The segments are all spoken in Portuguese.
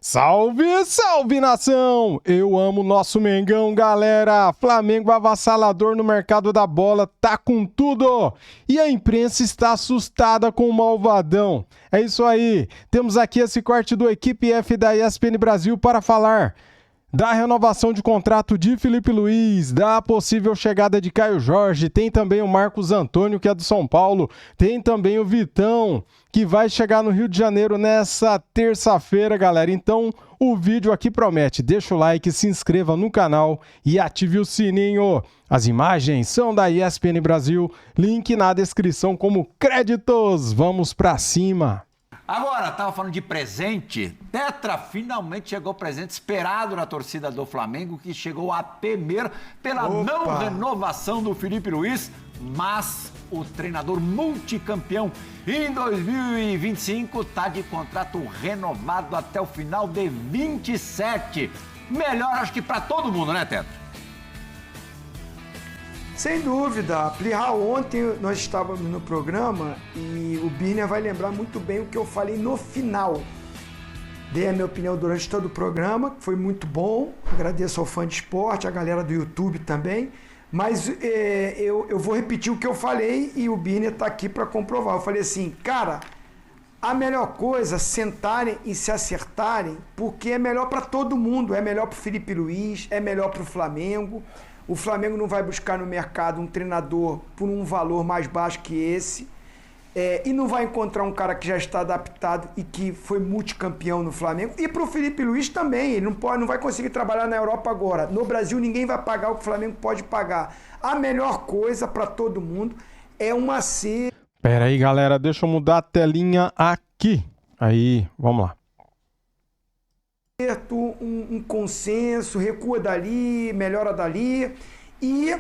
Salve, salve, nação! Eu amo nosso Mengão, galera! Flamengo avassalador no mercado da bola, tá com tudo! E a imprensa está assustada com o malvadão. É isso aí, temos aqui esse corte do Equipe F da ESPN Brasil para falar da renovação de contrato de Felipe Luiz, da possível chegada de Caio Jorge, tem também o Marcos Antônio, que é do São Paulo, tem também o Vitão, que vai chegar no Rio de Janeiro nessa terça-feira, galera. Então, o vídeo aqui promete. Deixa o like, se inscreva no canal e ative o sininho. As imagens são da ESPN Brasil, link na descrição como créditos. Vamos pra cima! Agora, estava falando de presente, Tetra finalmente chegou o presente esperado na torcida do Flamengo, que chegou a temer pela não renovação do Felipe Luiz, mas o treinador multicampeão em 2025 está de contrato renovado até o final de 27. Melhor, acho que para todo mundo, né, Tetra? Sem dúvida. Plihal, ontem nós estávamos no programa e o Birner vai lembrar muito bem o que eu falei no final. Dei a minha opinião durante todo o programa, que foi muito bom. Agradeço ao fã de esporte, a galera do YouTube também. Mas eu vou repetir o que eu falei e o Birner está aqui para comprovar. Eu falei assim, cara, a melhor coisa é sentarem e se acertarem, porque é melhor para todo mundo. É melhor para o Felipe Luiz, é melhor para o Flamengo. O Flamengo não vai buscar no mercado um treinador por um valor mais baixo que esse e não vai encontrar um cara que já está adaptado e que foi multicampeão no Flamengo. E para o Felipe Luiz também, ele não vai conseguir trabalhar na Europa agora. No Brasil ninguém vai pagar o que o Flamengo pode pagar. A melhor coisa para todo mundo é uma C. Pera aí, galera, deixa eu mudar a telinha aqui. Aí, vamos lá. Um consenso, recua dali, melhora dali. E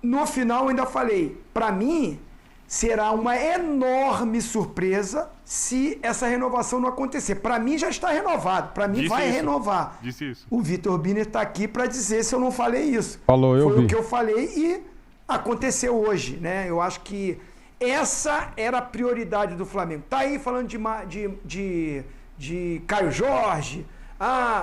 no final ainda falei, para mim será uma enorme surpresa se essa renovação não acontecer. Para mim já está renovado, para mim vai renovar. Disse isso. O Vitor Birner está aqui para dizer se eu não falei isso. Falou, eu vi. Foi o que eu falei e aconteceu hoje, né? Eu acho que essa era a prioridade do Flamengo. Tá aí falando de Caio Jorge.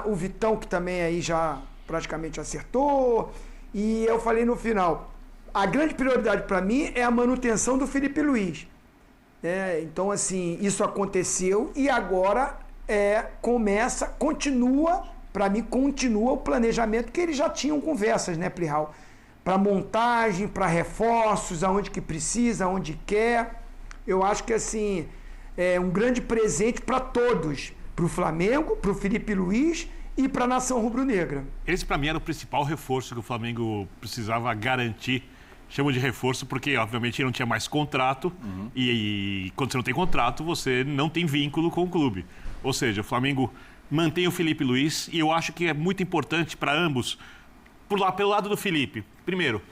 O Vitão, que também aí já praticamente acertou. E eu falei no final, a grande prioridade para mim é a manutenção do Felipe Luiz. Então, assim, isso aconteceu e agora para mim, continua o planejamento que eles já tinham conversas, né, Plihal? Para montagem, para reforços, aonde que precisa, aonde quer. Eu acho que, assim, é um grande presente para todos. Para o Flamengo, para o Felipe Luiz e para a nação rubro-negra. Esse, para mim, era o principal reforço que o Flamengo precisava garantir. Chamo de reforço porque, obviamente, não tinha mais contrato. E quando você não tem contrato, você não tem vínculo com o clube. Ou seja, o Flamengo mantém o Felipe Luiz e eu acho que é muito importante para ambos. Pelo lado do Felipe, primeiro,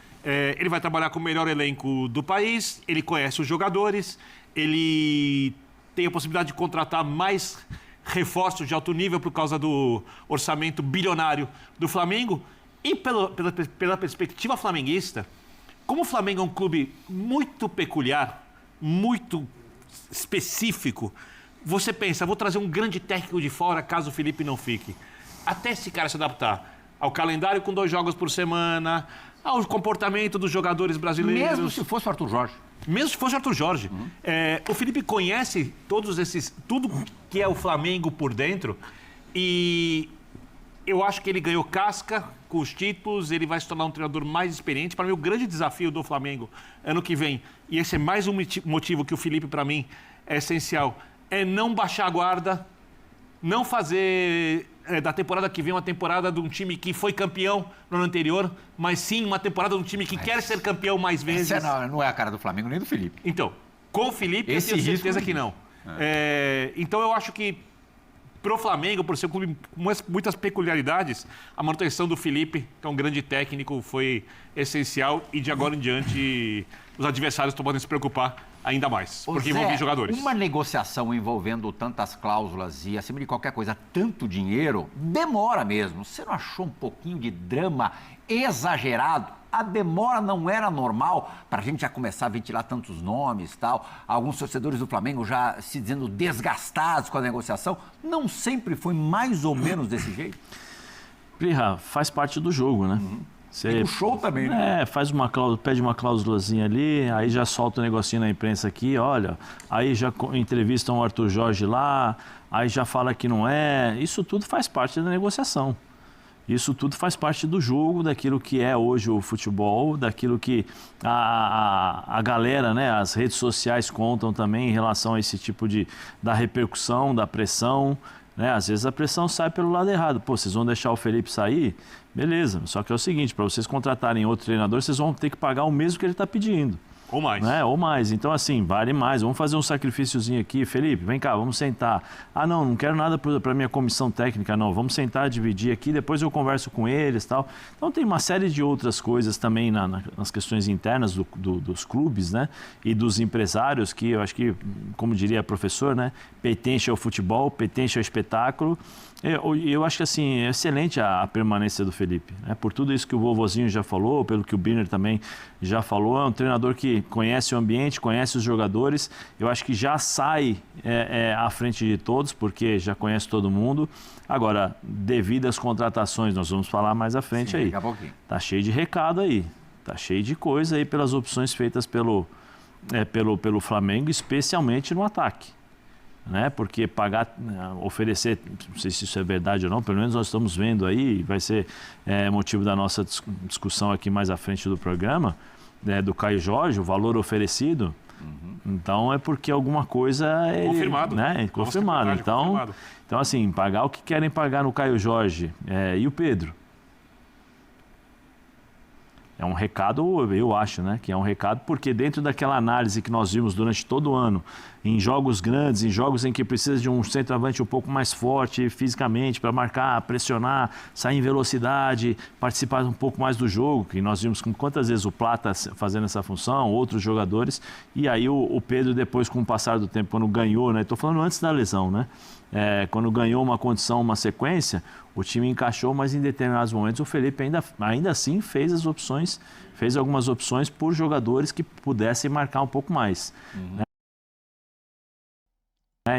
ele vai trabalhar com o melhor elenco do país, ele conhece os jogadores, ele tem a possibilidade de contratar mais reforços de alto nível por causa do orçamento bilionário do Flamengo. E pela perspectiva flamenguista, como o Flamengo é um clube muito peculiar, muito específico, você pensa, vou trazer um grande técnico de fora caso o Felipe não fique. Até esse cara se adaptar ao calendário com 2 jogos por semana, ao comportamento dos jogadores brasileiros. Mesmo se fosse o Arthur Jorge. Mesmo se fosse Arthur Jorge. O Felipe conhece tudo que é o Flamengo por dentro e eu acho que ele ganhou casca com os títulos, ele vai se tornar um treinador mais experiente. Para mim, o grande desafio do Flamengo ano que vem, e esse é mais um motivo que o Felipe, para mim, é essencial, é não baixar a guarda, não fazer da temporada que vem uma temporada de um time que foi campeão no ano anterior, mas sim uma temporada de um time que quer ser campeão mais vezes. Essa não é a cara do Flamengo nem do Felipe. Então, com o Felipe, eu tenho certeza que não. Então, eu acho que pro Flamengo, por ser um clube com muitas peculiaridades, a manutenção do Felipe, que é um grande técnico, foi essencial e de agora em diante os adversários podem se preocupar ainda mais, porque envolve jogadores. Uma negociação envolvendo tantas cláusulas e, acima de qualquer coisa, tanto dinheiro, demora mesmo. Você não achou um pouquinho de drama exagerado? a demora não era normal para a gente já começar a ventilar tantos nomes e tal? Alguns torcedores do Flamengo já se dizendo desgastados com a negociação. Não sempre foi mais ou menos desse jeito? Plirra, faz parte do jogo, né? E do show também, né? Faz uma cláusula, pede uma cláusulazinha ali, aí já solta um negocinho na imprensa aqui, olha, aí já entrevistam o Arthur Jorge lá, aí já fala que não é. Isso tudo faz parte da negociação. Isso tudo faz parte do jogo, daquilo que é hoje o futebol, daquilo que a galera, né, as redes sociais contam também em relação a esse tipo da repercussão, da pressão, né? Às vezes a pressão sai pelo lado errado. Pô, vocês vão deixar o Felipe sair? Beleza, só que é o seguinte, para vocês contratarem outro treinador, vocês vão ter que pagar o mesmo que ele está pedindo. Ou mais. Né? Ou mais. Então, assim, vale mais. Vamos fazer um sacrifíciozinho aqui. Felipe, vem cá, vamos sentar. Ah, não quero nada para minha comissão técnica, não. Vamos sentar, dividir aqui, depois eu converso com eles e tal. Então, tem uma série de outras coisas também nas questões internas dos clubes, né? E dos empresários, que eu acho que, como diria o professor, né? Pertence ao futebol, pertence ao espetáculo. Eu acho que, assim, é excelente a permanência do Felipe, né? Por tudo isso que o vovozinho já falou, pelo que o Birner também já falou, é um treinador que conhece o ambiente, conhece os jogadores. Eu acho que já sai à frente de todos, porque já conhece todo mundo. Agora, devido às contratações, nós vamos falar mais à frente. Sim, aí. Daqui a pouquinho. Tá cheio de recado aí, tá cheio de coisa aí pelas opções feitas pelo Flamengo, especialmente no ataque. Né? Porque oferecer, não sei se isso é verdade ou não, pelo menos nós estamos vendo aí, vai ser motivo da nossa discussão aqui mais à frente do programa, do Caio Jorge, o valor oferecido. Então é porque alguma coisa... Confirmado. Né? Confirmado. Então, assim, pagar o que querem pagar no Caio Jorge. E o Pedro? É um recado, eu acho, né? Que é um recado, porque dentro daquela análise que nós vimos durante todo o ano, em jogos grandes, em jogos em que precisa de um centroavante um pouco mais forte fisicamente para marcar, pressionar, sair em velocidade, participar um pouco mais do jogo, que nós vimos quantas vezes o Plata fazendo essa função, outros jogadores, e aí o Pedro depois, com o passar do tempo, quando ganhou, né? Estou falando antes da lesão, né? Quando ganhou uma condição, uma sequência, o time encaixou, mas em determinados momentos o Felipe ainda assim fez algumas opções por jogadores que pudessem marcar um pouco mais. Né?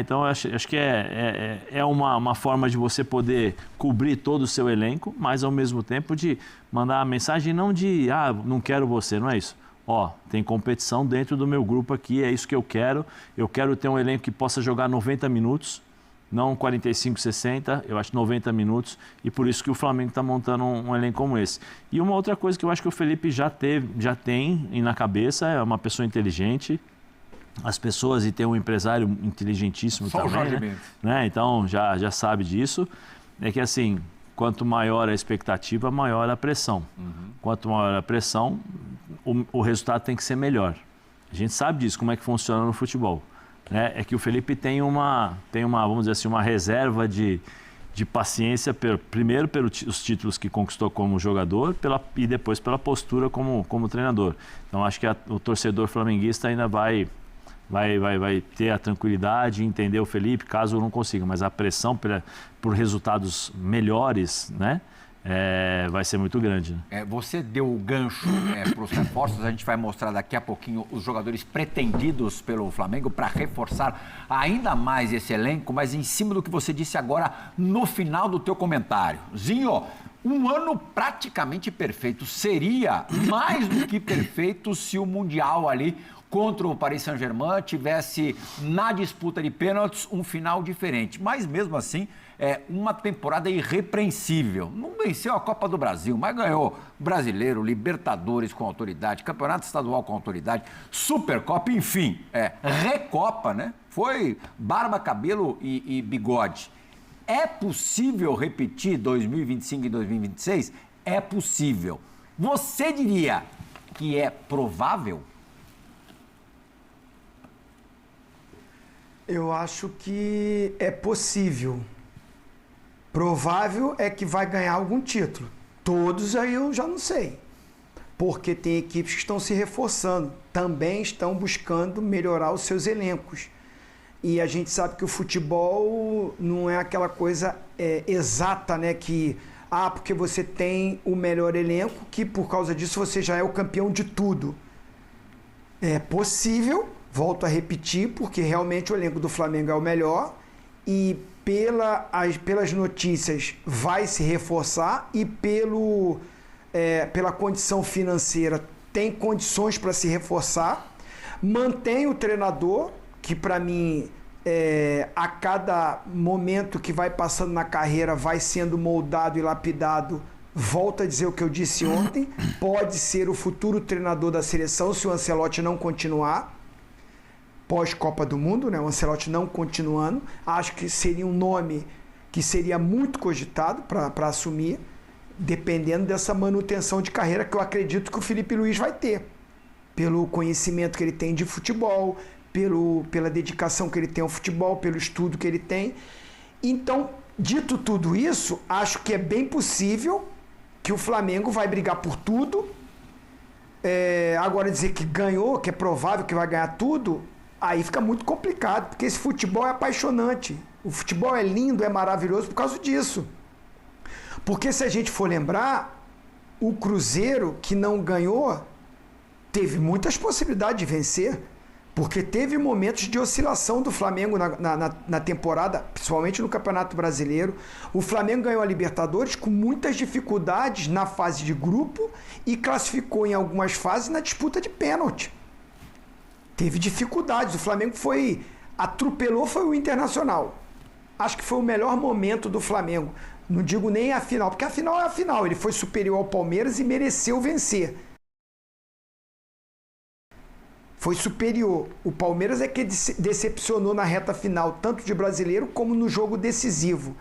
Então, eu acho que é uma forma de você poder cobrir todo o seu elenco, mas ao mesmo tempo de mandar a mensagem não de, não quero você, não é isso. Tem competição dentro do meu grupo aqui, é isso que eu quero ter um elenco que possa jogar 90 minutos, não 45, 60, eu acho 90 minutos, e por isso que o Flamengo está montando um elenco como esse. E uma outra coisa que eu acho que o Felipe já tem na cabeça, é uma pessoa inteligente, as pessoas, e tem um empresário inteligentíssimo só também, o Jorge Mendes. Né? Então já sabe disso, é que assim, quanto maior a expectativa, maior a pressão. Quanto maior a pressão, o resultado tem que ser melhor. A gente sabe disso, como é que funciona no futebol. É que o Felipe tem uma, vamos dizer assim, uma reserva de paciência, primeiro pelos títulos que conquistou como jogador e depois pela postura como treinador. Então acho que o torcedor flamenguista ainda vai ter a tranquilidade e entender o Felipe, caso não consiga, mas a pressão por resultados melhores, né? Vai ser muito grande. Né? Você deu o gancho para os reforços, a gente vai mostrar daqui a pouquinho os jogadores pretendidos pelo Flamengo para reforçar ainda mais esse elenco, mas em cima do que você disse agora no final do teu comentário. Zinho, um ano praticamente perfeito, seria mais do que perfeito se o Mundial ali contra o Paris Saint-Germain tivesse na disputa de pênaltis um final diferente, mas mesmo assim uma temporada irrepreensível. Não venceu a Copa do Brasil, mas ganhou Brasileiro, Libertadores com autoridade, Campeonato Estadual com autoridade, Supercopa, enfim, Recopa, né? Foi barba, cabelo e bigode. É possível repetir 2025 e 2026? É possível. Você diria que é provável? Eu acho que é possível. Provável é que vai ganhar algum título. Todos aí eu já não sei. Porque tem equipes que estão se reforçando. Também estão buscando melhorar os seus elencos. E a gente sabe que o futebol não é aquela coisa exata, né? Que porque você tem o melhor elenco, que por causa disso você já é o campeão de tudo. É possível, volto a repetir, porque realmente o elenco do Flamengo é o melhor e pelas notícias vai se reforçar e pela condição financeira tem condições para se reforçar. Mantém o treinador, que para mim, a cada momento que vai passando na carreira vai sendo moldado e lapidado. Volto a dizer o que eu disse ontem, pode ser o futuro treinador da seleção se o Ancelotti não continuar, pós-Copa do Mundo, né? O Ancelotti não continuando. Acho que seria um nome que seria muito cogitado para assumir, dependendo dessa manutenção de carreira que eu acredito que o Felipe Luiz vai ter, pelo conhecimento que ele tem de futebol, pela dedicação que ele tem ao futebol, pelo estudo que ele tem. Então, dito tudo isso, acho que é bem possível que o Flamengo vai brigar por tudo. Agora dizer que ganhou, que é provável que vai ganhar tudo, aí fica muito complicado, porque esse futebol é apaixonante. O futebol é lindo, é maravilhoso por causa disso. Porque se a gente for lembrar, o Cruzeiro, que não ganhou, teve muitas possibilidades de vencer, porque teve momentos de oscilação do Flamengo na temporada, principalmente no Campeonato Brasileiro. O Flamengo ganhou a Libertadores com muitas dificuldades na fase de grupo e classificou em algumas fases na disputa de pênalti. Teve dificuldades. O Flamengo atropelou o Internacional. Acho que foi o melhor momento do Flamengo. Não digo nem a final, porque a final é a final. Ele foi superior ao Palmeiras e mereceu vencer. Foi superior. O Palmeiras é que decepcionou na reta final, tanto de brasileiro como no jogo decisivo,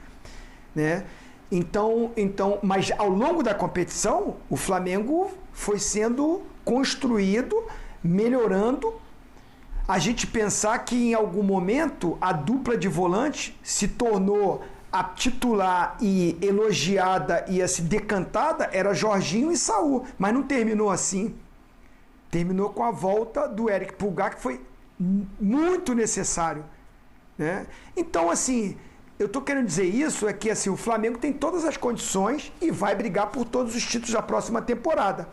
né? Então, mas ao longo da competição, o Flamengo foi sendo construído, melhorando. A gente pensar que em algum momento a dupla de volante se tornou a titular e elogiada e assim, decantada era Jorginho e Saúl, mas não terminou assim. Terminou com a volta do Eric Pulgar, que foi muito necessário, né? Então, assim, eu estou querendo dizer isso, é que assim, o Flamengo tem todas as condições e vai brigar por todos os títulos da próxima temporada.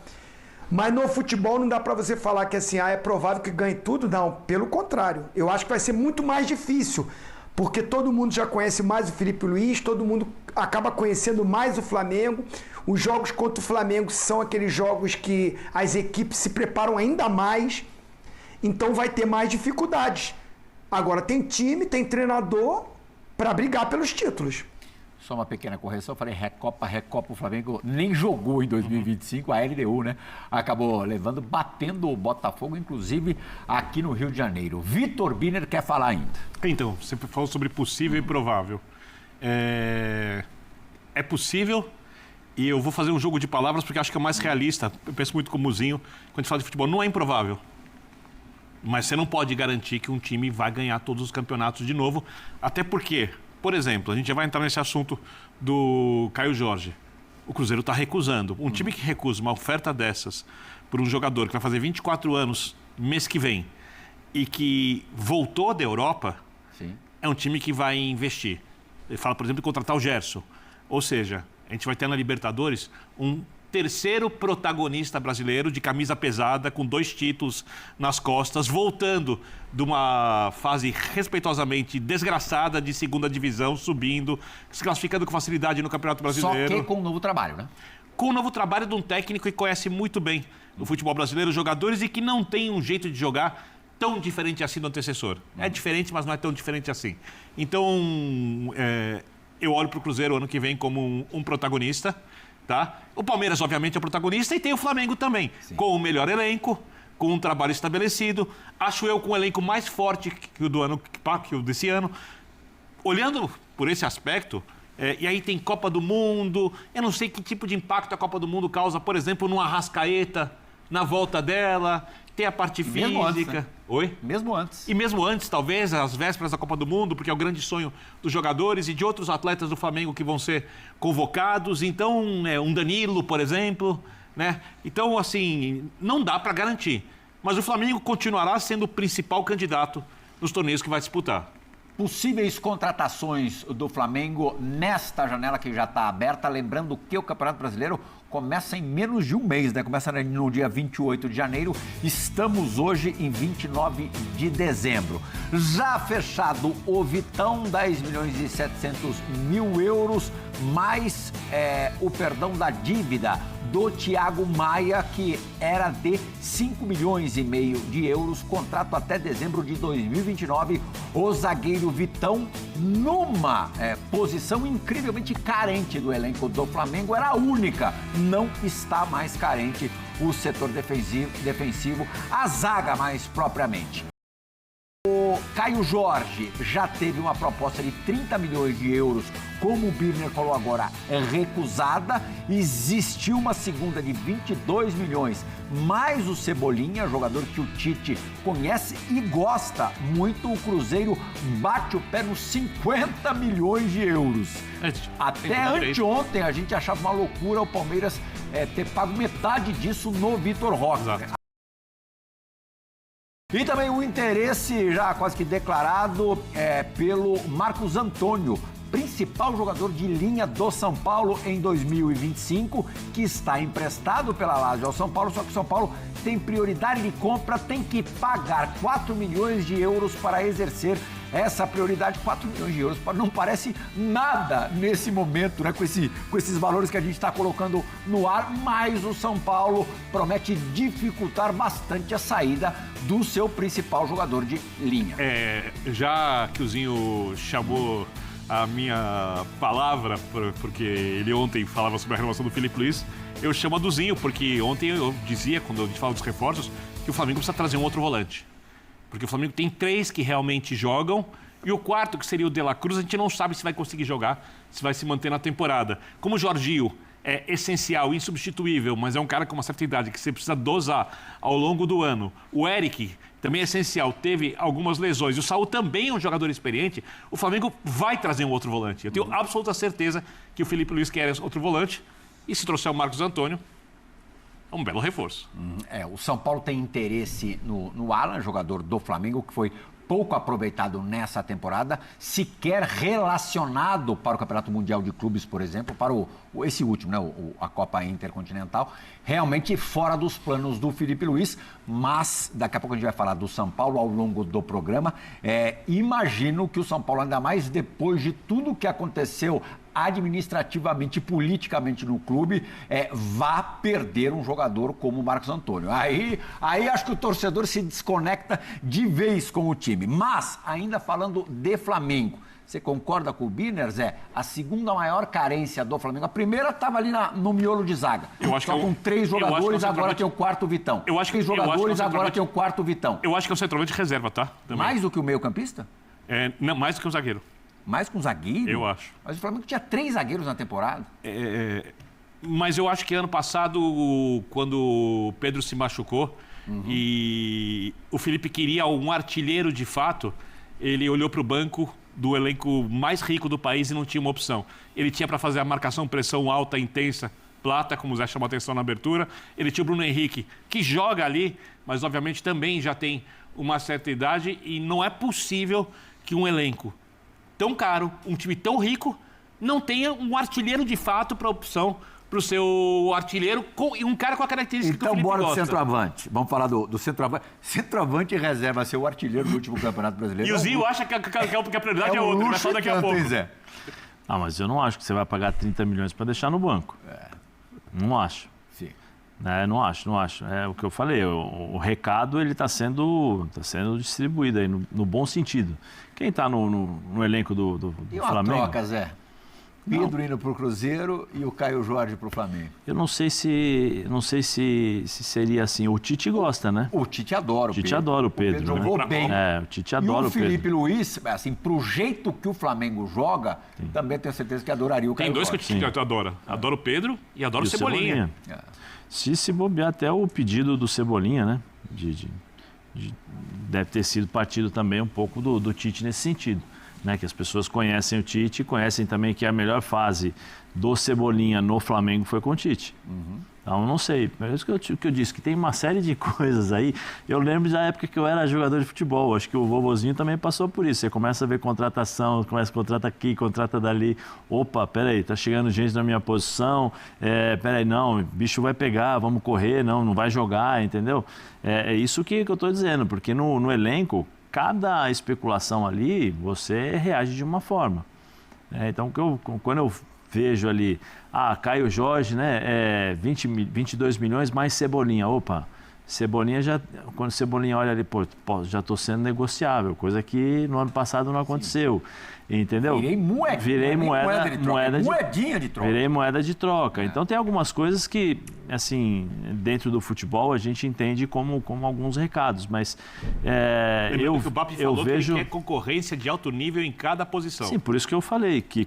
Mas no futebol não dá para você falar que assim, é provável que ganhe tudo. Não, pelo contrário. Eu acho que vai ser muito mais difícil, porque todo mundo já conhece mais o Felipe Luiz, todo mundo acaba conhecendo mais o Flamengo. Os jogos contra o Flamengo são aqueles jogos que as equipes se preparam ainda mais, então vai ter mais dificuldades. Agora tem time, tem treinador para brigar pelos títulos. Só uma pequena correção, eu falei Recopa, o Flamengo nem jogou em 2025, a LDU, né? Acabou batendo o Botafogo, inclusive aqui no Rio de Janeiro. Vitor Biner quer falar ainda. Então, você falou sobre possível e provável. É possível, e eu vou fazer um jogo de palavras porque acho que é mais realista. Eu penso muito como o Zinho, quando a gente fala de futebol, não é improvável. Mas você não pode garantir que um time vai ganhar todos os campeonatos de novo, até porque... Por exemplo, a gente já vai entrar nesse assunto do Caio Jorge. O Cruzeiro está recusando. Um time que recusa uma oferta dessas por um jogador que vai fazer 24 anos mês que vem e que voltou da Europa, sim, é um time que vai investir. Ele fala, por exemplo, de contratar o Gerson. Ou seja, a gente vai ter na Libertadores um terceiro protagonista brasileiro de camisa pesada, com 2 títulos nas costas, voltando de uma fase respeitosamente desgraçada de segunda divisão, subindo, se classificando com facilidade no Campeonato Brasileiro. Só que com um novo trabalho, né? Com um novo trabalho de um técnico que conhece muito bem o futebol brasileiro, os jogadores, e que não tem um jeito de jogar tão diferente assim do antecessor. É diferente, mas não é tão diferente assim. Então, eu olho para o Cruzeiro ano que vem como um protagonista. Tá? O Palmeiras, obviamente, é o protagonista, e tem o Flamengo também, sim, com o melhor elenco, com um trabalho estabelecido. Acho eu com um elenco mais forte que o desse ano. Olhando por esse aspecto, e aí tem Copa do Mundo, eu não sei que tipo de impacto a Copa do Mundo causa, por exemplo, no Arrascaeta, na volta dela, tem a parte física. Mesmo antes, né? Oi? Mesmo antes. E mesmo antes, talvez, às vésperas da Copa do Mundo, porque é o grande sonho dos jogadores e de outros atletas do Flamengo que vão ser convocados. Então, um Danilo, por exemplo, né? Então, assim, não dá para garantir. Mas o Flamengo continuará sendo o principal candidato nos torneios que vai disputar. Possíveis contratações do Flamengo nesta janela que já está aberta. Lembrando que o Campeonato Brasileiro começa em menos de um mês, né? Começa no dia 28 de janeiro. Estamos hoje em 29 de dezembro. Já fechado o Vitão, 10 milhões e 700 mil euros, mais o perdão da dívida do Thiago Maia, que era de 5 milhões e meio de euros, contrato até dezembro de 2029. O zagueiro Vitão, numa posição incrivelmente carente do elenco do Flamengo, era a única, não está mais carente o setor defensivo, a zaga mais propriamente. O Caio Jorge já teve uma proposta de 30 milhões de euros, como o Birner falou agora, recusada. Existiu uma segunda de 22 milhões, mais o Cebolinha, jogador que o Tite conhece e gosta muito. O Cruzeiro bate o pé nos 50 milhões de euros. Até anteontem a gente achava uma loucura o Palmeiras ter pago metade disso no Vitor Roque. Exato. E também o interesse já quase que declarado pelo Marcos Antônio, principal jogador de linha do São Paulo em 2025, que está emprestado pela Lazio ao São Paulo, só que o São Paulo tem prioridade de compra, tem que pagar 4 milhões de euros para exercer essa prioridade. 4 milhões de euros não parece nada nesse momento, né? Com esses valores que a gente está colocando no ar, mas o São Paulo promete dificultar bastante a saída do seu principal jogador de linha. Já que o Zinho chamou a minha palavra, porque ele ontem falava sobre a renovação do Filipe Luís, eu chamo a do Zinho, porque ontem eu dizia, quando a gente fala dos reforços, que o Flamengo precisa trazer um outro volante. Porque o Flamengo tem 3 que realmente jogam, e o quarto, que seria o De La Cruz, a gente não sabe se vai conseguir jogar, se vai se manter na temporada. Como o Jorginho é essencial, insubstituível, mas é um cara com uma certa idade que você precisa dosar ao longo do ano. O Eric também é essencial, teve algumas lesões. E o Saúl também é um jogador experiente. O Flamengo vai trazer um outro volante. Eu tenho absoluta certeza que o Filipe Luís quer outro volante. E se trouxer o Marcos Antônio, é um belo reforço. O São Paulo tem interesse no Alan, jogador do Flamengo, que foi pouco aproveitado nessa temporada, sequer relacionado para o Campeonato Mundial de Clubes, por exemplo, para esse último, né, a Copa Intercontinental, realmente fora dos planos do Filipe Luís, mas daqui a pouco a gente vai falar do São Paulo ao longo do programa. Imagino que o São Paulo, ainda mais depois de tudo que aconteceu administrativamente e politicamente no clube, vá perder um jogador como o Marcos Antônio. Aí acho que o torcedor se desconecta de vez com o time. Mas, ainda falando de Flamengo, você concorda com o Birner, Zé? A segunda maior carência do Flamengo, a primeira estava ali no miolo de zaga. Só com 3 jogadores, agora tem o quarto Vitão. Eu acho que 3 jogadores, agora tem o quarto Vitão. Eu acho que é um centroavante reserva, tá? Também. Mais do que o meio-campista? Não, mais do que um zagueiro. Mais com zagueiro? Eu acho. Mas o Flamengo tinha 3 zagueiros na temporada. Mas eu acho que ano passado, quando o Pedro se machucou e o Felipe queria um artilheiro de fato, ele olhou para o banco do elenco mais rico do país e não tinha uma opção. Ele tinha para fazer a marcação, pressão alta, intensa, plata, como o Zé chamou a atenção na abertura. Ele tinha o Bruno Henrique, que joga ali, mas obviamente também já tem uma certa idade, e não é possível que um elenco tão caro, um time tão rico, não tenha um artilheiro de fato para opção para o seu artilheiro, e um cara com a característica que o Felipe bora gosta. Do centroavante. Vamos falar do centroavante. Centroavante reserva ser o artilheiro do último Campeonato Brasileiro. E o Zinho acha que a prioridade é outra, vai falar daqui a pouco. Mas eu não acho que você vai pagar 30 milhões para deixar no banco. Não acho. Sim. Não acho. É o que eu falei, o recado ele está sendo distribuído aí no bom sentido. Quem está no elenco do e uma Flamengo... troca, Zé? Pedro indo para o Cruzeiro e o Caio Jorge para o Flamengo. Eu não sei se seria assim. O Tite gosta, né? O Tite adora o Pedro. O Tite adora o Pedro. O Pedro jogou bem. O Tite adora o Pedro. E o Filipe Luís, assim, pro jeito que o Flamengo joga, também tenho certeza que adoraria o Caio Jorge. Tem dois que o Tite adora. Adora o Pedro e adora o Cebolinha. Se bobear até o pedido do Cebolinha, né? Deve ter sido partido também um pouco do Tite nesse sentido. Né, que as pessoas conhecem o Tite, conhecem também que a melhor fase do Cebolinha no Flamengo foi com o Tite. Então, não sei. É isso que eu disse, que tem uma série de coisas aí. Eu lembro da época que eu era jogador de futebol. Acho que o vovozinho também passou por isso. Você começa a ver contratação, contrata aqui, contrata dali. Opa, peraí, tá chegando gente na minha posição. Peraí, não, bicho vai pegar, vamos correr, não vai jogar, entendeu? É isso que eu tô dizendo, porque no elenco, cada especulação ali, você reage de uma forma. Então, quando eu vejo ali, Caio Jorge, né, 22 milhões mais Cebolinha. Opa, Cebolinha quando Cebolinha olha ali, já estou sendo negociável, coisa que no ano passado não aconteceu. Entendeu? Virei moedinha de troca. Virei moeda de troca. Então tem algumas coisas que, assim, dentro do futebol a gente entende como alguns recados, mas que o BAP falou vejo que ele quer concorrência de alto nível em cada posição. Sim, por isso que eu falei que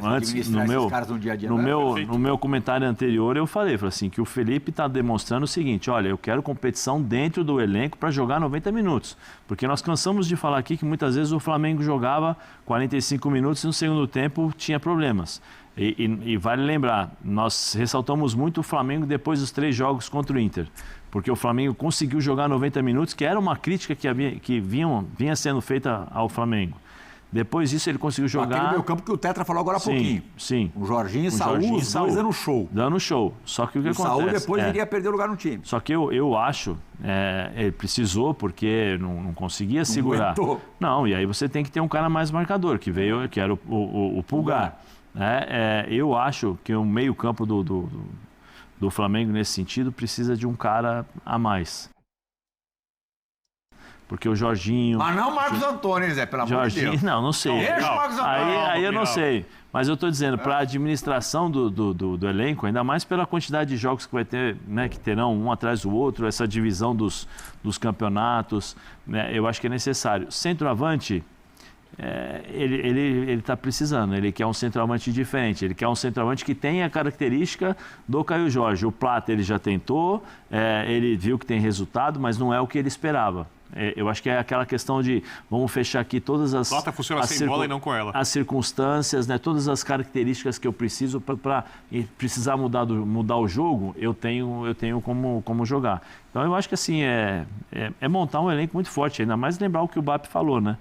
antes no meu comentário anterior eu falei assim que o Felipe está demonstrando o seguinte: olha, eu quero competição dentro do elenco para jogar 90 minutos, porque nós cansamos de falar aqui que muitas vezes o Flamengo jogava 45 minutos e no segundo tempo tinha problemas. E vale lembrar, nós ressaltamos muito o Flamengo depois dos 3 jogos contra o Inter, porque o Flamengo conseguiu jogar 90 minutos, que era uma crítica que vinha sendo feita ao Flamengo. Depois disso ele conseguiu jogar... Aquele meio campo que o Tetra falou agora há pouquinho. Sim. O Jorginho e Saúl, os dois dando show. Dando show. Só que o que acontece... O Saúl depois iria perder lugar no time. Só que eu acho, ele precisou porque não conseguia segurar. Aguentou. Não, e aí você tem que ter um cara mais marcador, que era o Pulgar. Eu acho que o meio campo do Flamengo nesse sentido precisa de um cara a mais. Porque o Jorginho... Mas não o Marcos Antônio, Zé, pelo amor de Deus. Não sei. Deixa o Marcos Antônio. Aí eu não sei. Mas eu estou dizendo, para a administração do elenco, ainda mais pela quantidade de jogos que vai ter, né, que terão um atrás do outro, essa divisão dos campeonatos, né, eu acho que é necessário. Centroavante, ele está precisando, ele quer um centroavante diferente, ele quer um centroavante que tenha a característica do Caio Jorge. O Plata ele já tentou, ele viu que tem resultado, mas não é o que ele esperava. Eu acho que é aquela questão de vamos fechar aqui todas as... Plata funciona sem bola e não com ela. As circunstâncias, né, todas as características que eu preciso para precisar mudar o jogo, eu tenho como jogar. Então eu acho que assim, é montar um elenco muito forte, ainda mais lembrar o que o BAP falou, né?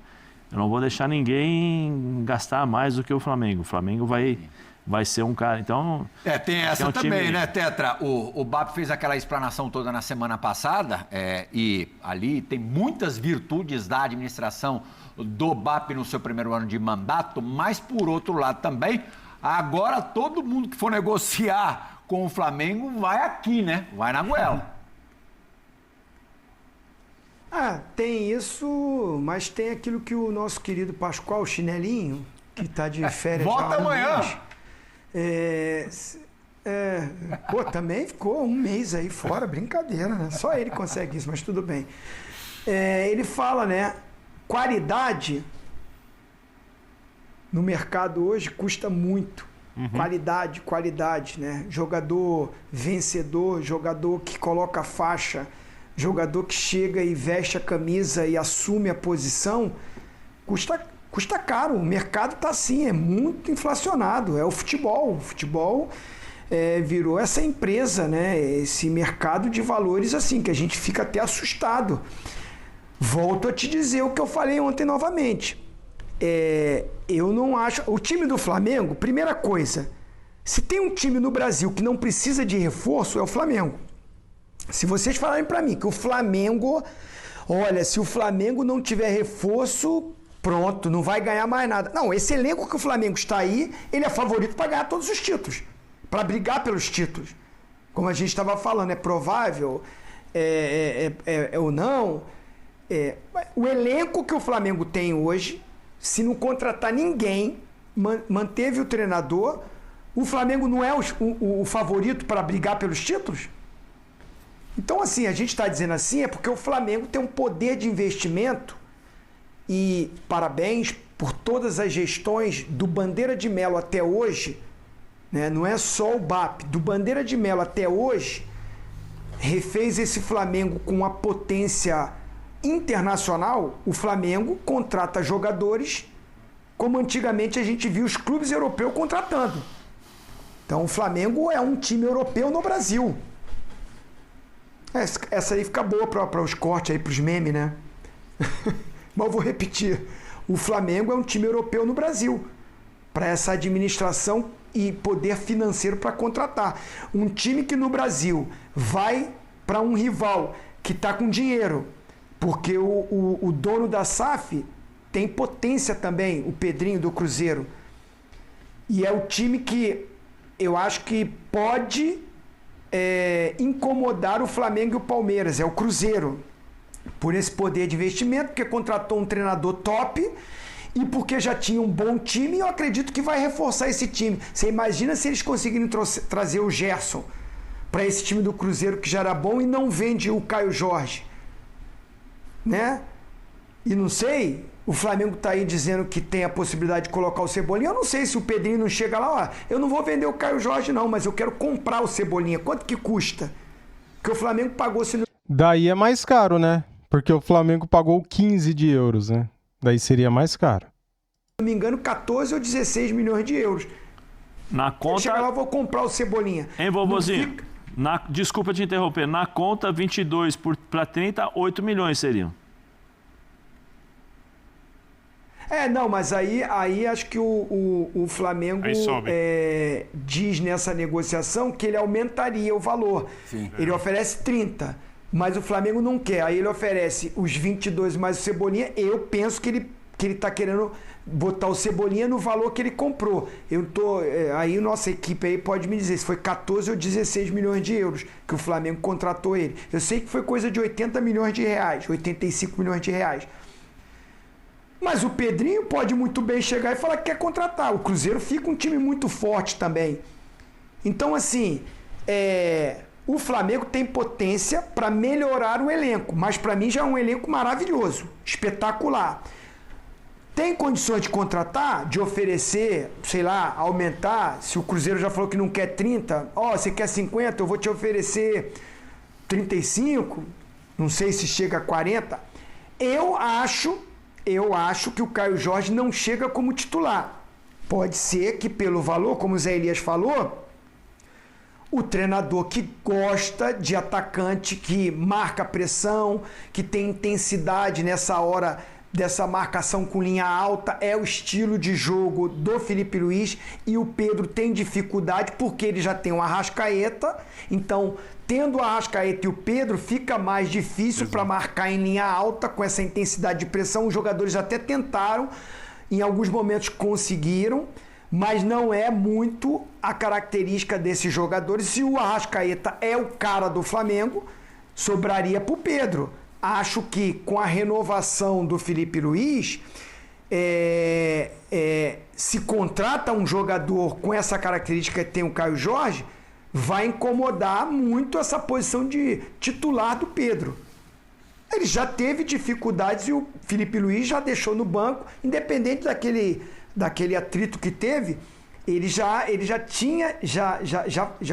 Eu não vou deixar ninguém gastar mais do que o Flamengo. O Flamengo vai ser um cara, então... tem essa também, né, Tetra? O BAP fez aquela explanação toda na semana passada, e ali tem muitas virtudes da administração do BAP no seu primeiro ano de mandato, mas, por outro lado também, agora todo mundo que for negociar com o Flamengo vai aqui, né? Vai na goela. Tem isso, mas tem aquilo que o nosso querido Pascoal Chinelinho, que está de férias volta amanhã! Também ficou um mês aí fora, brincadeira, né? Só ele consegue isso, mas tudo bem. Ele fala, né? Qualidade no mercado hoje custa muito. Qualidade, né? Jogador vencedor, jogador que coloca a faixa, jogador que chega e veste a camisa e assume a posição, custa caro. O mercado está assim, é muito inflacionado. É o futebol. O futebol virou essa empresa, né? Esse mercado de valores assim, que a gente fica até assustado. Volto a te dizer o que eu falei ontem novamente. Eu não acho... O time do Flamengo, primeira coisa, se tem um time no Brasil que não precisa de reforço, é o Flamengo. Se vocês falarem para mim que o Flamengo... Olha, se o Flamengo não tiver reforço... Pronto, não vai ganhar mais nada. Não, esse elenco que o Flamengo está aí, ele é favorito para ganhar todos os títulos. Para brigar pelos títulos. Como a gente estava falando, é provável, ou não. O elenco que o Flamengo tem hoje, se não contratar ninguém, manteve o treinador, o Flamengo não é o favorito para brigar pelos títulos? Então, assim, a gente está dizendo assim, é porque o Flamengo tem um poder de investimento. E parabéns por todas as gestões do Bandeira de Melo até hoje, né? Não é só o BAP, do Bandeira de Melo até hoje, refez esse Flamengo com uma potência internacional. O Flamengo contrata jogadores como antigamente a gente viu os clubes europeus contratando. Então o Flamengo é um time europeu no Brasil. Essa aí fica boa para os cortes aí, para os memes, né? Mas eu vou repetir. O Flamengo é um time europeu no Brasil. Para essa administração e poder financeiro para contratar. Um time que no Brasil vai para um rival que está com dinheiro. Porque o dono da SAF tem potência também, o Pedrinho do Cruzeiro. E é o time que eu acho que pode incomodar o Flamengo e o Palmeiras. É o Cruzeiro. Por esse poder de investimento, porque contratou um treinador top e porque já tinha um bom time, e eu acredito que vai reforçar esse time. Você imagina se eles conseguirem trazer o Gerson para esse time do Cruzeiro que já era bom e não vende o Caio Jorge, né? E não sei, o Flamengo tá aí dizendo que tem a possibilidade de colocar o Cebolinha. Eu não sei se o Pedrinho não chega lá, ó, eu não vou vender o Caio Jorge não, mas eu quero comprar o Cebolinha. Quanto que custa? Porque o Flamengo pagou... Daí é mais caro, né? Porque o Flamengo pagou 15 de euros, né? Daí seria mais caro. Se não me engano, 14 ou 16 milhões de euros. Na conta... Chega lá, eu vou comprar o Cebolinha. Hein, vovozinho? Fica... Desculpa te interromper. Na conta, 22 para 30, 8 milhões seriam. Não, mas aí acho que o Flamengo diz nessa negociação que ele aumentaria o valor. Sim. Ele oferece 30, mas o Flamengo não quer. Aí ele oferece os 22 mais o Cebolinha. Eu penso que ele está querendo botar o Cebolinha no valor que ele comprou. Aí nossa equipe aí pode me dizer se foi 14 ou 16 milhões de euros que o Flamengo contratou ele. Eu sei que foi coisa de 80 milhões de reais, 85 milhões de reais. Mas o Pedrinho pode muito bem chegar e falar que quer contratar. O Cruzeiro fica um time muito forte também. Então, assim, o Flamengo tem potência para melhorar o elenco. Mas para mim já é um elenco maravilhoso, espetacular. Tem condições de contratar, de oferecer, sei lá, aumentar. Se o Cruzeiro já falou que não quer 30, você quer 50, eu vou te oferecer 35, não sei se chega a 40. Eu acho que o Caio Jorge não chega como titular. Pode ser que pelo valor, como o Zé Elias falou, o treinador que gosta de atacante, que marca pressão, que tem intensidade nessa hora dessa marcação com linha alta, é o estilo de jogo do Felipe Luiz, e o Pedro tem dificuldade porque ele já tem um Arrascaeta, então tendo o Arrascaeta e o Pedro fica mais difícil para marcar em linha alta com essa intensidade de pressão. Os jogadores até tentaram, em alguns momentos conseguiram, mas não é muito a característica desses jogadores. Se o Arrascaeta é o cara do Flamengo, sobraria para o Pedro. Acho que com a renovação do Felipe Luiz, se contrata um jogador com essa característica que tem o Caio Jorge, vai incomodar muito essa posição de titular do Pedro. Ele já teve dificuldades e o Felipe Luiz já deixou no banco, independente daquele atrito que teve, ele já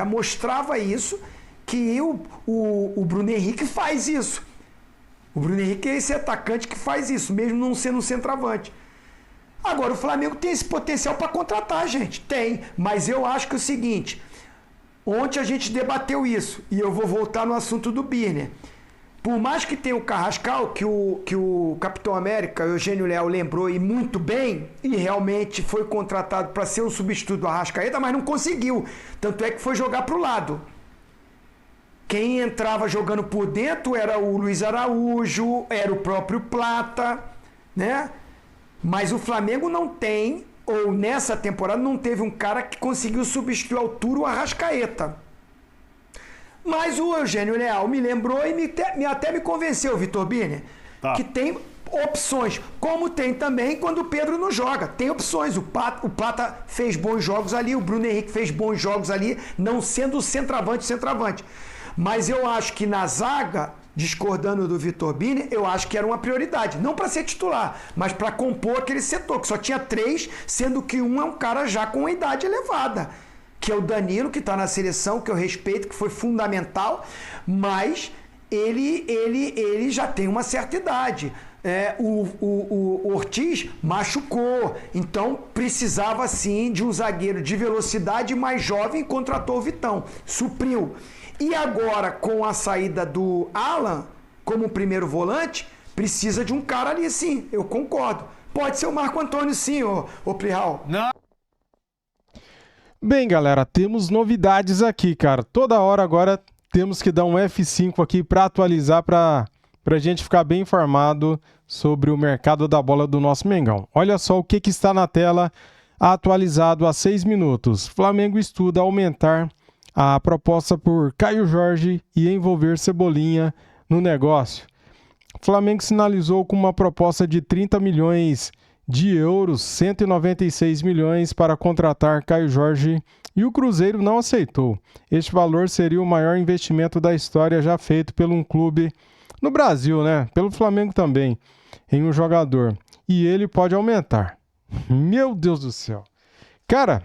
mostrava isso, que o Bruno Henrique faz isso. O Bruno Henrique é esse atacante que faz isso, mesmo não sendo um centroavante. Agora, o Flamengo tem esse potencial para contratar, gente. Tem, mas eu acho que é o seguinte, ontem a gente debateu isso, e eu vou voltar no assunto do Birner. Por mais que tenha o Carrascal, que o Capitão América, Eugênio Leal, lembrou e muito bem, e realmente foi contratado para ser um substituto do Arrascaeta, mas não conseguiu. Tanto é que foi jogar para o lado. Quem entrava jogando por dentro era o Luiz Araújo, era o próprio Plata, né? Mas o Flamengo não tem, ou nessa temporada não teve um cara que conseguiu substituir à altura o Arrascaeta. Mas o Eugênio Leal me lembrou e até me convenceu, Vitor Birner, que tem opções, como tem também quando o Pedro não joga. Tem opções. O Plata fez bons jogos ali, o Bruno Henrique fez bons jogos ali, não sendo o centroavante. Mas eu acho que na zaga, discordando do Vitor Birner, eu acho que era uma prioridade. Não para ser titular, mas para compor aquele setor, que só tinha 3, sendo que um é um cara já com uma idade elevada, que é o Danilo, que está na seleção, que eu respeito, que foi fundamental, mas ele já tem uma certa idade. o Ortiz machucou, então precisava sim de um zagueiro de velocidade mais jovem, contratou o Vitão, supriu. E agora, com a saída do Alan como primeiro volante, precisa de um cara ali sim, eu concordo. Pode ser o Marco Antônio sim, ô Plihal. Não. Bem, galera, temos novidades aqui, cara. Toda hora agora temos que dar um F5 aqui para atualizar, para a gente ficar bem informado sobre o mercado da bola do nosso Mengão. Olha só o que está na tela, atualizado há 6 minutos. Flamengo estuda aumentar a proposta por Caio Jorge e envolver Cebolinha no negócio. Flamengo sinalizou com uma proposta de 30 milhões de euros, 196 milhões para contratar Caio Jorge, e o Cruzeiro não aceitou. Este valor seria o maior investimento da história já feito por um clube no Brasil, né? Pelo Flamengo também, em um jogador. E ele pode aumentar. Meu Deus do céu. Cara,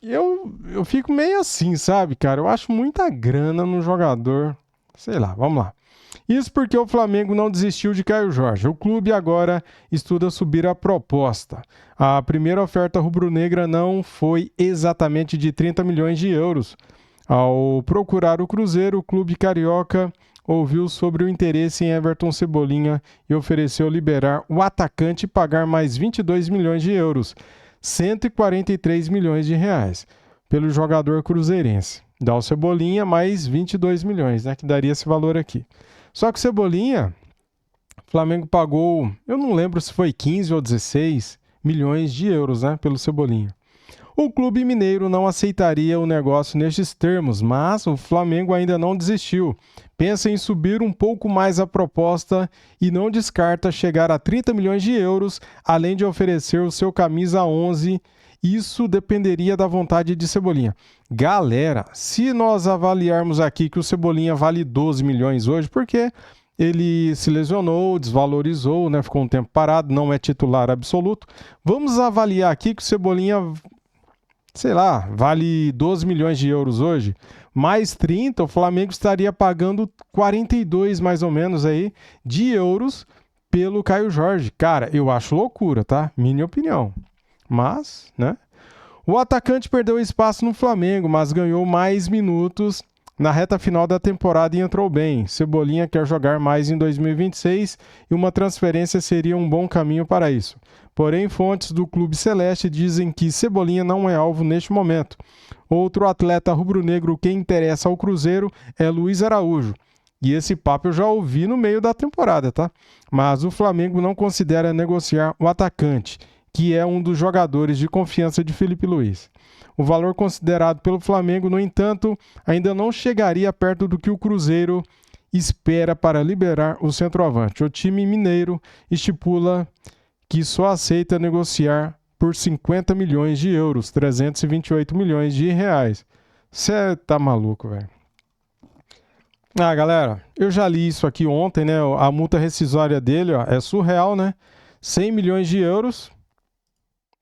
eu fico meio assim, sabe, cara? Eu acho muita grana no jogador. Sei lá, vamos lá. Isso porque o Flamengo não desistiu de Caio Jorge. O clube agora estuda subir a proposta. A primeira oferta rubro-negra não foi exatamente de 30 milhões de euros. Ao procurar o Cruzeiro, o clube carioca ouviu sobre o interesse em Everton Cebolinha e ofereceu liberar o atacante e pagar mais 22 milhões de euros, 143 milhões de reais, pelo jogador cruzeirense. Dá o Cebolinha mais 22 milhões, né, que daria esse valor aqui. Só que o Cebolinha, o Flamengo pagou, eu não lembro se foi 15 ou 16 milhões de euros, né, pelo Cebolinha. O clube mineiro não aceitaria o negócio nestes termos, mas o Flamengo ainda não desistiu. Pensa em subir um pouco mais a proposta e não descarta chegar a 30 milhões de euros, além de oferecer o seu camisa 11. Isso dependeria da vontade de Cebolinha. Galera, se nós avaliarmos aqui que o Cebolinha vale 12 milhões hoje, porque ele se lesionou, desvalorizou, né? Ficou um tempo parado, não é titular absoluto. Vamos avaliar aqui que o Cebolinha, sei lá, vale 12 milhões de euros hoje. Mais 30, o Flamengo estaria pagando 42 mais ou menos aí de euros pelo Caio Jorge. Cara, eu acho loucura, tá? Minha opinião. Mas, né? O atacante perdeu espaço no Flamengo, mas ganhou mais minutos na reta final da temporada e entrou bem. Cebolinha quer jogar mais em 2026 e uma transferência seria um bom caminho para isso. Porém, fontes do Clube Celeste dizem que Cebolinha não é alvo neste momento. Outro atleta rubro-negro que interessa ao Cruzeiro é Luiz Araújo. E esse papo eu já ouvi no meio da temporada, tá? Mas o Flamengo não considera negociar o atacante, que é um dos jogadores de confiança de Felipe Luiz. O valor considerado pelo Flamengo, no entanto, ainda não chegaria perto do que o Cruzeiro espera para liberar o centroavante. O time mineiro estipula que só aceita negociar por 50 milhões de euros, 328 milhões de reais. Você tá maluco, velho. Ah, galera, eu já li isso aqui ontem, né? A multa rescisória dele, ó, é surreal, né? 100 milhões de euros...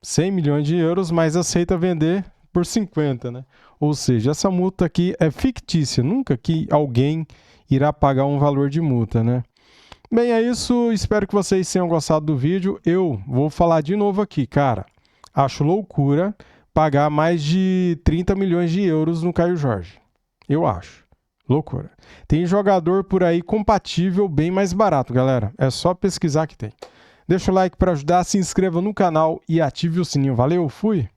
100 milhões de euros, mas aceita vender por 50, né? Ou seja, essa multa aqui é fictícia, nunca que alguém irá pagar um valor de multa, né? Bem, é isso, espero que vocês tenham gostado do vídeo. Eu vou falar de novo aqui, cara. Acho loucura pagar mais de 30 milhões de euros no Caio Jorge. Eu acho. Loucura. Tem jogador por aí compatível bem mais barato, galera. É só pesquisar que tem. Deixa o like para ajudar, se inscreva no canal e ative o sininho. Valeu, fui!